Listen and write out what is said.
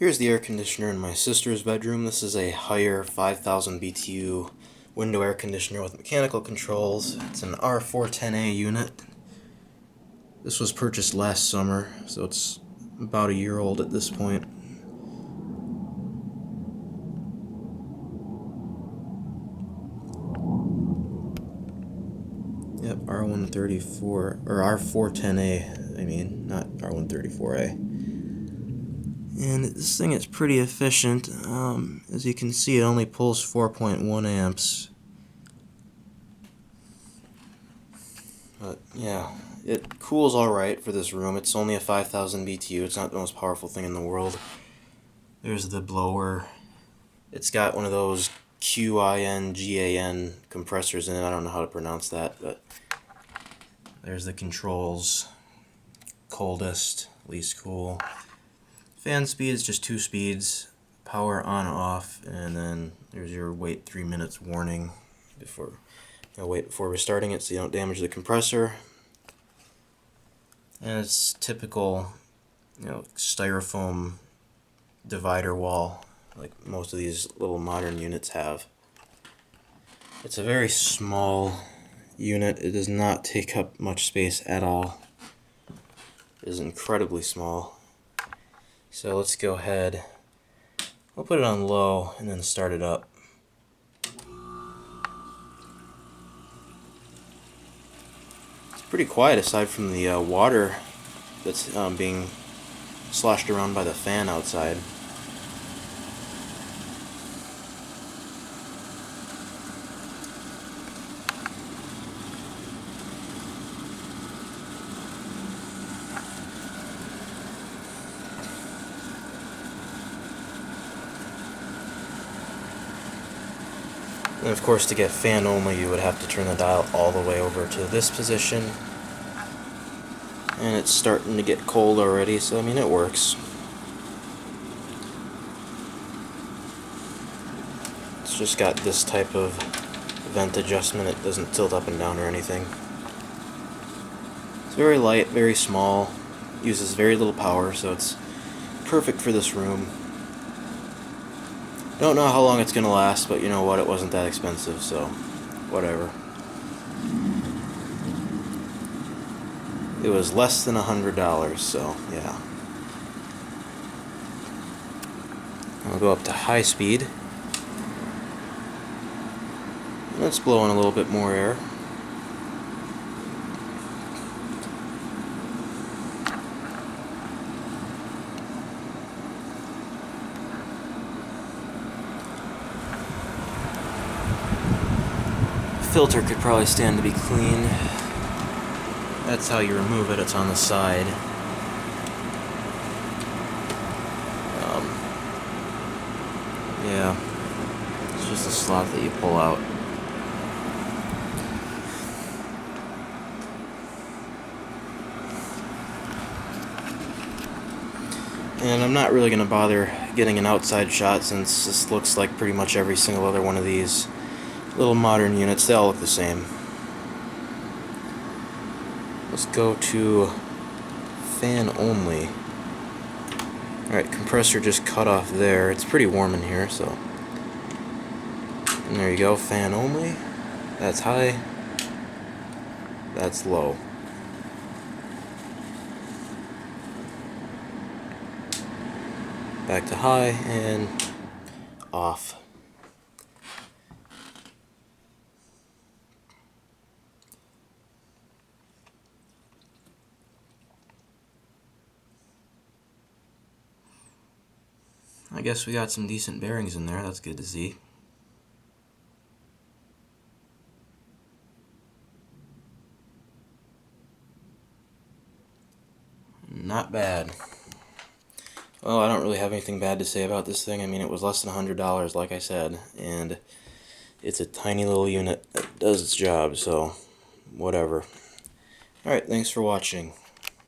Here's the air conditioner in my sister's bedroom. This is a higher 5000 BTU window air conditioner with mechanical controls. It's an R410A unit. This was purchased last summer, so it's about a year old at this point. Yep, R134, or R410A, I mean, not R134A. And this thing is pretty efficient. As you can see, it only pulls 4.1 amps. But yeah, it cools alright for this room. It's only a 5000 BTU. It's not the most powerful thing in the world. There's the blower. It's got one of those QINGAN compressors in it. I don't know how to pronounce that, but there's the controls. Coldest, least cool. Fan speed is just 2 speeds. Power on, off, and then there's your wait 3 minutes warning before wait before restarting it so you don't damage the compressor. And it's typical, styrofoam divider wall like most of these little modern units have. It's a very small unit. It does not take up much space at all. It is incredibly small. So let's go ahead. We'll put it on low and then start it up. It's pretty quiet aside from the water that's being sloshed around by the fan outside. And of course, to get fan only, you would have to turn the dial all the way over to this position. And it's starting to get cold already, so I mean, it works. It's just got this type of vent adjustment. It doesn't tilt up and down or anything. It's very light, very small, uses very little power, so it's perfect for this room. Don't know how long it's going to last, but you know what, it wasn't that expensive, so whatever. It was less than $100, so yeah. I'll go up to high speed. Let's blow in a little bit more air. Filter could probably stand to be cleaned. That's how you remove it. It's on the side. Yeah, it's just a slot that you pull out. And I'm not really going to bother getting an outside shot since this looks like pretty much every single other one of these little modern units. They all look the same. Let's go to fan only. Alright, compressor just cut off there. It's pretty warm in here, so. And there you go, fan only. That's high. That's low. Back to high and off. I guess we got some decent bearings in there. That's good to see. Not bad. Well, I don't really have anything bad to say about this thing. I mean, it was less than $100, like I said, and it's a tiny little unit that does its job, so whatever. Alright, thanks for watching.